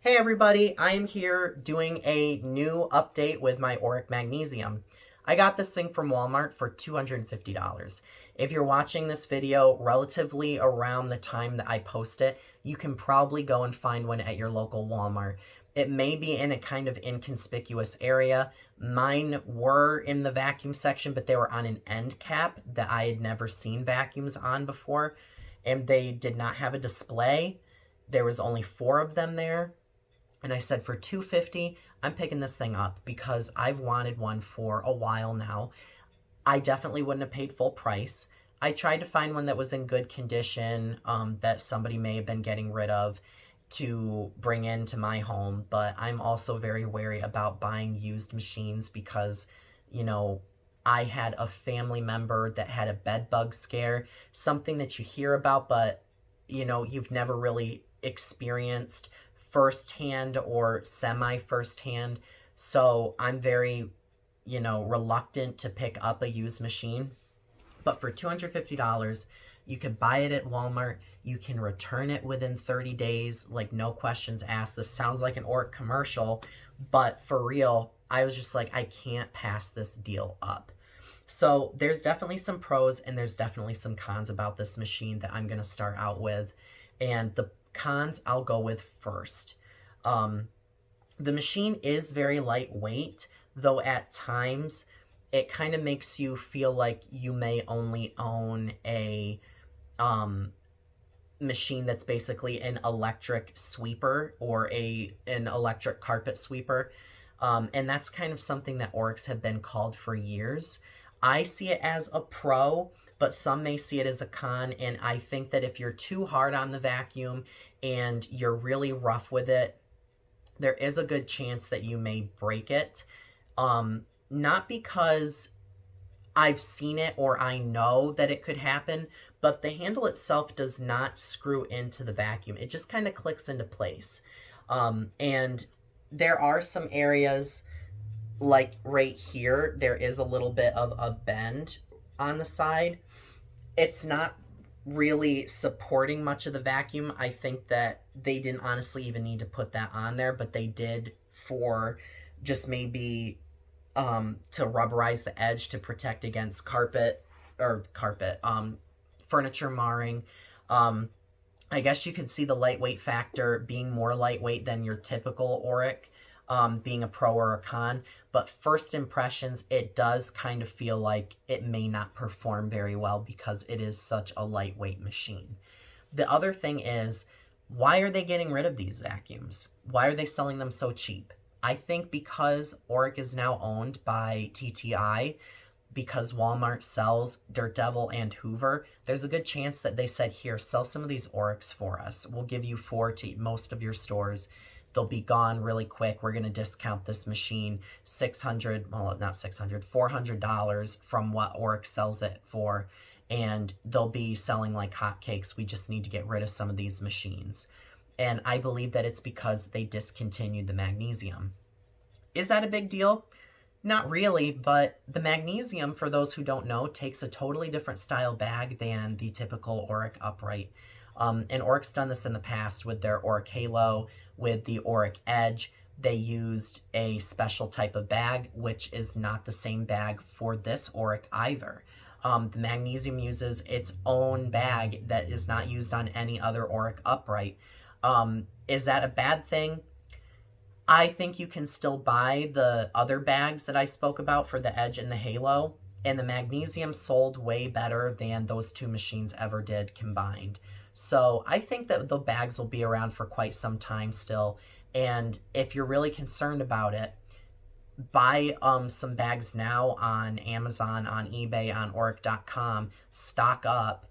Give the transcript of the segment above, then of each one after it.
Hey everybody, I am here doing a new update with my Oreck Magnesium. I got this thing from Walmart for $250. If you're watching this video relatively around the time that I post it, you can probably go and find one at your local Walmart. It may be in a kind of inconspicuous area. Mine were in the vacuum section, but they were on an end cap that I had never seen vacuums on before, and they did not have a display. There was only 4 of them there. And I said, for $250, I'm picking this thing up because I've wanted one for a while now. I definitely wouldn't have paid full price. I tried to find one that was in good condition, that somebody may have been getting rid of to bring into my home. But I'm also very wary about buying used machines because, I had a family member that had a bed bug scare, something that you hear about, but, you've never really experienced firsthand or semi firsthand. So I'm very, reluctant to pick up a used machine. But for $250, you can buy it at Walmart. You can return it within 30 days, like no questions asked. This sounds like an Oreck commercial, but for real, I was just like, I can't pass this deal up. So there's definitely some pros and there's definitely some cons about this machine that I'm going to start out with. And the cons I'll go with first. The machine is very lightweight, though at times it kind of makes you feel like you may only own a machine that's basically an electric sweeper or an electric carpet sweeper. And that's kind of something that Orecks have been called for years. I see it as a pro, but some may see it as a con, and I think that if you're too hard on the vacuum and you're really rough with it, there is a good chance that you may break it. Not because I've seen it or I know that it could happen, but the handle itself does not screw into the vacuum. It just kind of clicks into place. And there are some areas, like right here, there is a little bit of a bend on the side. It's not really supporting much of the vacuum. I think that they didn't honestly even need to put that on there, but they did for just maybe to rubberize the edge to protect against furniture marring. I guess you could see the lightweight factor being more lightweight than your typical Oreck, being a pro or a con. But first impressions, it does kind of feel like it may not perform very well because it is such a lightweight machine. The other thing is, why are they getting rid of these vacuums? Why are they selling them so cheap? I think because Oreck is now owned by TTI, because Walmart sells Dirt Devil and Hoover, there's a good chance that they said, here, sell some of these Orecks for us. We'll give you 4 to most of your stores. They'll be gone really quick. We're going to discount this machine $400 from what Oreck sells it for. And they'll be selling like hotcakes. We just need to get rid of some of these machines. And I believe that it's because they discontinued the magnesium. Is that a big deal? Not really, but the magnesium, for those who don't know, takes a totally different style bag than the typical Oreck upright. And Oreck's done this in the past with their Oreck Halo, with the Oreck Edge. They used a special type of bag, which is not the same bag for this Oreck either. The magnesium uses its own bag that is not used on any other Oreck upright. Is that a bad thing? I think you can still buy the other bags that I spoke about for the Edge and the Halo, and the magnesium sold way better than those 2 machines ever did combined. So I think that the bags will be around for quite some time still, and if you're really concerned about it, buy some bags now on Amazon, on eBay, on Oreck.com, stock up,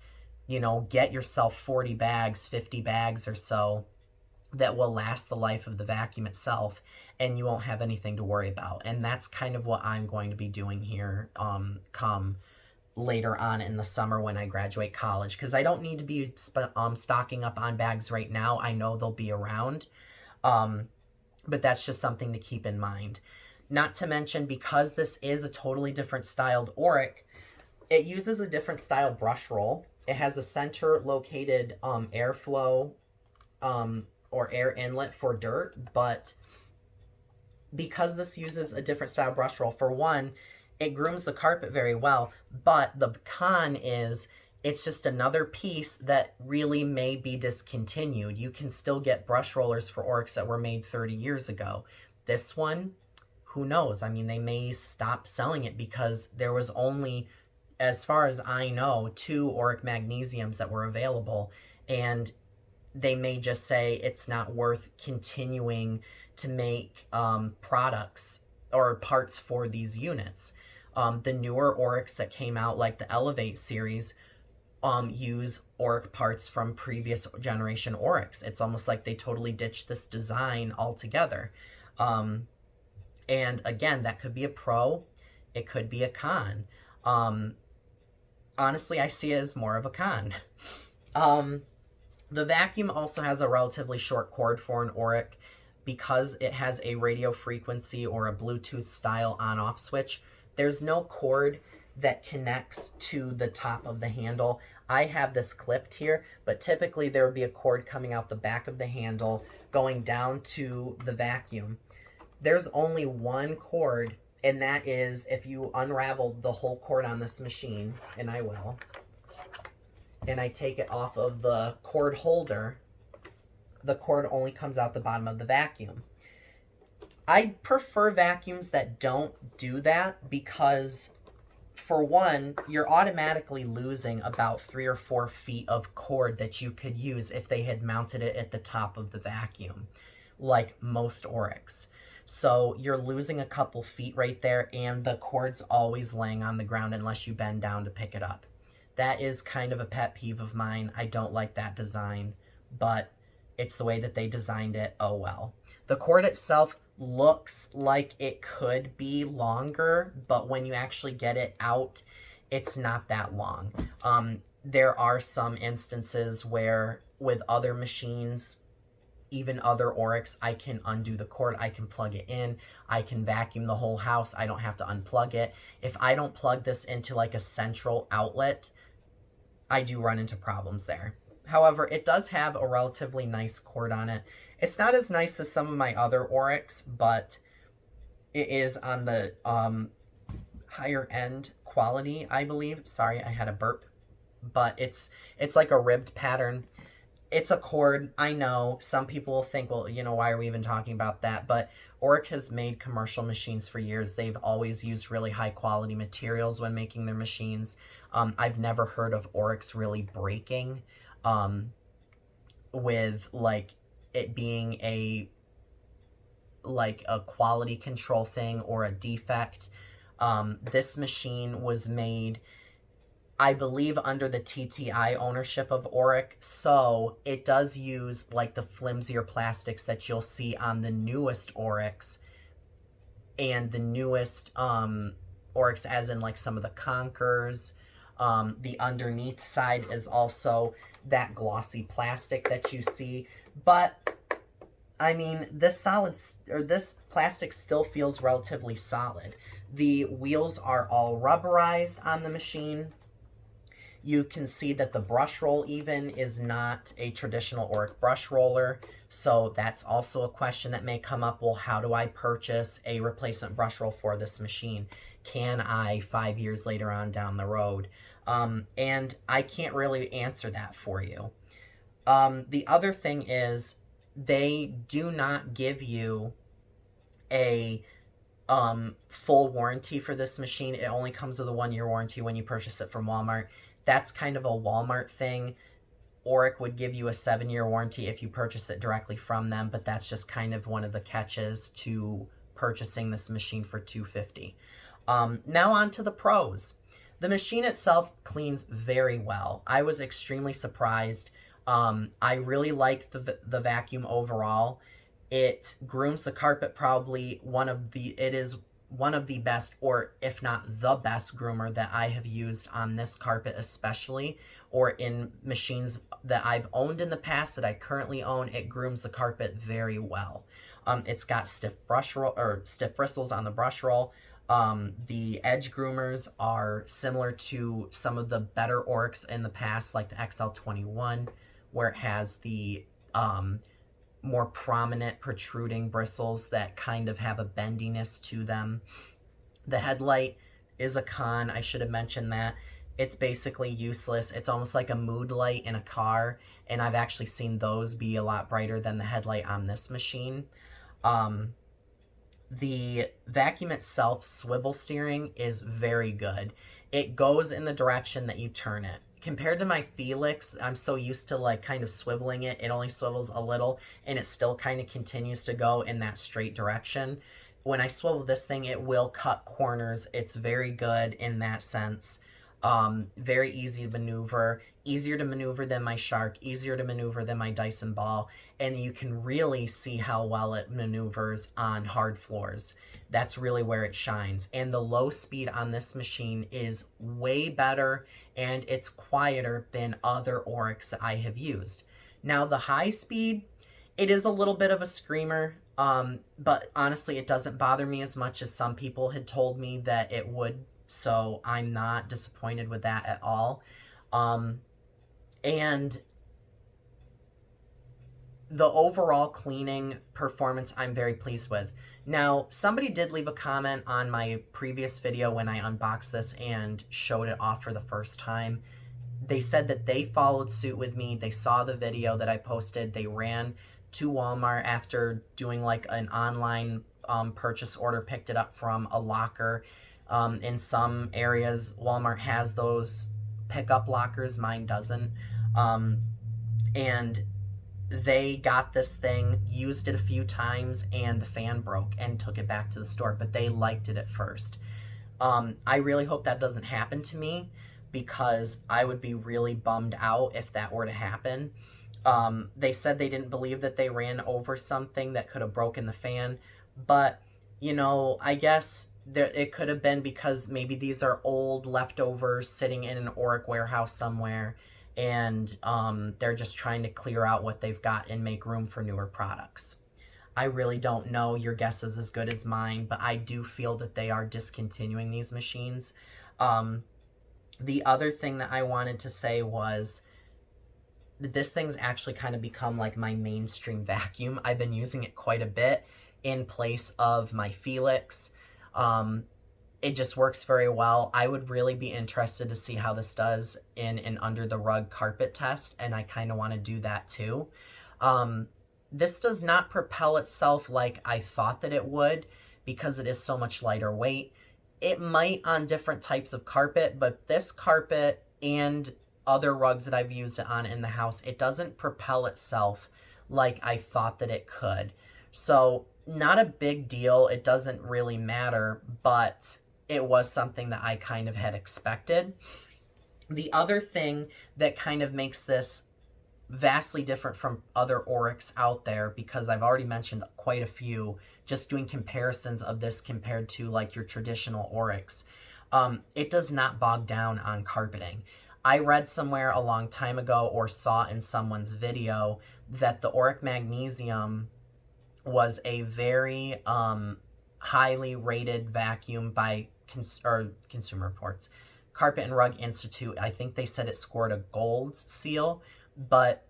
get yourself 40 bags, 50 bags or so, that will last the life of the vacuum itself, and you won't have anything to worry about. And that's kind of what I'm going to be doing here come later on in the summer when I graduate college, because I don't need to be stocking up on bags right now. I know they'll be around, but that's just something to keep in mind. Not to mention, because this is a totally different styled Oreck, it uses a different style brush roll. It has a center located airflow or air inlet for dirt, but because this uses a different style brush roll, for one, it grooms the carpet very well, but the con is it's just another piece that really may be discontinued. You can still get brush rollers for Orecks that were made 30 years ago. This one, who knows? I mean, they may stop selling it because there was only, as far as I know, 2 Oreck Magnesiums that were available, and they may just say it's not worth continuing to make products or parts for these units. The newer Orecks that came out, like the Elevate series, use Oreck parts from previous generation Orecks. It's almost like they totally ditched this design altogether. And again, that could be a pro, it could be a con. Honestly, I see it as more of a con. The vacuum also has a relatively short cord for an Oreck because it has a radio frequency or a Bluetooth style on-off switch. There's no cord that connects to the top of the handle. I have this clipped here, but typically there would be a cord coming out the back of the handle going down to the vacuum. There's only one cord, and that is if you unravel the whole cord on this machine, and I will, and I take it off of the cord holder, the cord only comes out the bottom of the vacuum. I prefer vacuums that don't do that because, for one, you're automatically losing about 3 or 4 feet of cord that you could use if they had mounted it at the top of the vacuum, like most Orecks. So you're losing a couple feet right there, and the cord's always laying on the ground unless you bend down to pick it up. That is kind of a pet peeve of mine. I don't like that design, but it's the way that they designed it. Oh well. The cord itself looks like it could be longer, but when you actually get it out, it's not that long. There are some instances where with other machines, even other Orecks, I can undo the cord, I can plug it in, I can vacuum the whole house, I don't have to unplug it. If I don't plug this into like a central outlet, I do run into problems there. However, it does have a relatively nice cord on it. It's not as nice as some of my other Orecks, but it is on the higher end quality, I believe. Sorry, I had a burp. But it's like a ribbed pattern. It's a cord. I know some people will think, well, you know, why are we even talking about that? But Oreck has made commercial machines for years. They've always used really high quality materials when making their machines. I've never heard of Orecks really breaking with like it being a quality control thing or a defect. This machine was made, I believe, under the TTI ownership of Oreck, so it does use like the flimsier plastics that you'll see on the newest Orecks and the newest Orecks, as in like some of the Conquers. The underneath side is also that glossy plastic that you see, but I mean, this plastic still feels relatively solid. The wheels are all rubberized on the machine. You can see that the brush roll even is not a traditional Oreck brush roller, so that's also a question that may come up. Well, how do I purchase a replacement brush roll for this machine? Can I 5 years later on down the road? And I can't really answer that for you. The other thing is they do not give you a full warranty for this machine. It only comes with a 1-year warranty when you purchase it from Walmart. That's kind of a Walmart thing. Oreck would give you a 7-year warranty if you purchase it directly from them, but that's just kind of one of the catches to purchasing this machine for $250. Now on to the pros. The machine itself cleans very well. I was extremely surprised. I really like the vacuum overall. It grooms the carpet, probably it is one of the best, or if not the best groomer that I have used on this carpet especially, or in machines that I've owned in the past that I currently own. It grooms the carpet very well. It's got stiff bristles on the brush roll. The edge groomers are similar to some of the better Orecks in the past, like the XL21, where it has the more prominent protruding bristles that kind of have a bendiness to them. The headlight is a con. I should have mentioned that. It's basically useless. It's almost like a mood light in a car, and I've actually seen those be a lot brighter than the headlight on this machine. The vacuum itself, swivel steering, is very good. It goes in the direction that you turn it. Compared to my Felix, I'm so used to like kind of swiveling it. It only swivels a little, and it still kind of continues to go in that straight direction. When I swivel this thing, it will cut corners. It's very good in that sense. Very easy to maneuver, easier to maneuver than my Shark, easier to maneuver than my Dyson Ball, and you can really see how well it maneuvers on hard floors. That's really where it shines. And the low speed on this machine is way better, and it's quieter than other Orecks that I have used. Now the high speed, it is a little bit of a screamer, but honestly it doesn't bother me as much as some people had told me that it would. So I'm not disappointed with that at all. And the overall cleaning performance I'm very pleased with. Now, somebody did leave a comment on my previous video when I unboxed this and showed it off for the first time. They said that they followed suit with me. They saw the video that I posted. They ran to Walmart after doing like an online purchase order, picked it up from a locker. In some areas, Walmart has those pickup lockers. Mine doesn't. And they got this thing, used it a few times, and the fan broke and took it back to the store. But they liked it at first. I really hope that doesn't happen to me, because I would be really bummed out if that were to happen. They said they didn't believe that they ran over something that could have broken the fan. But, you know, I guess it could have been because maybe these are old leftovers sitting in an Oreck warehouse somewhere, and they're just trying to clear out what they've got and make room for newer products. I really don't know. Your guess is as good as mine, but I do feel that they are discontinuing these machines. The other thing that I wanted to say was this thing's actually kind of become like my mainstream vacuum. I've been using it quite a bit in place of my Felix. It just works very well. I would really be interested to see how this does in an under the rug carpet test, and I kind of want to do that too. This does not propel itself like I thought that it would, because it is so much lighter weight. It might on different types of carpet, but this carpet and other rugs that I've used it on in the house, it doesn't propel itself like I thought that it could. So not a big deal. It doesn't really matter, but it was something that I kind of had expected. The other thing that kind of makes this vastly different from other Orecks out there, because I've already mentioned quite a few, just doing comparisons of this compared to like your traditional Orecks, it does not bog down on carpeting. I read somewhere a long time ago or saw in someone's video that the Oreck Magnesium was a very highly rated vacuum by Consumer Reports. Carpet and Rug Institute, I think they said it scored a gold seal, but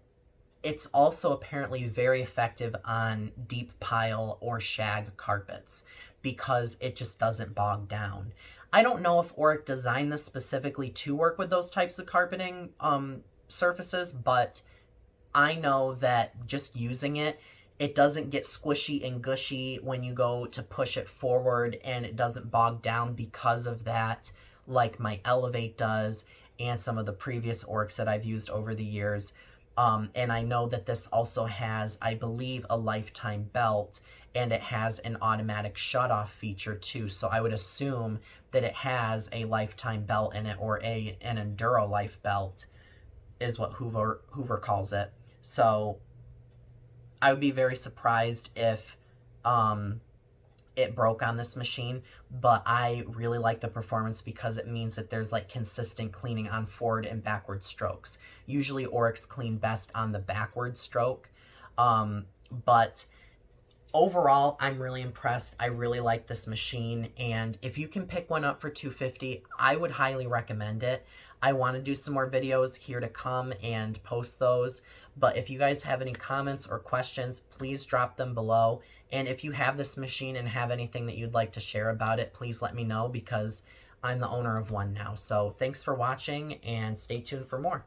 it's also apparently very effective on deep pile or shag carpets because it just doesn't bog down. I don't know if Oreck designed this specifically to work with those types of carpeting surfaces, but I know that just using it, it doesn't get squishy and gushy when you go to push it forward, and it doesn't bog down because of that, like my Elevate does and some of the previous Orecks that I've used over the years. And I know that this also has, I believe, a lifetime belt, and it has an automatic shutoff feature too. So I would assume that it has a lifetime belt in it, or an Enduro Life belt is what Hoover calls it. So I would be very surprised if it broke on this machine, but I really like the performance because it means that there's like consistent cleaning on forward and backward strokes. Usually Orecks clean best on the backward stroke, but overall I'm really impressed. I really like this machine, and if you can pick one up for $250, I would highly recommend it. I want to do some more videos here to come and post those. But if you guys have any comments or questions, please drop them below. And if you have this machine and have anything that you'd like to share about it, please let me know, because I'm the owner of one now. So thanks for watching, and stay tuned for more.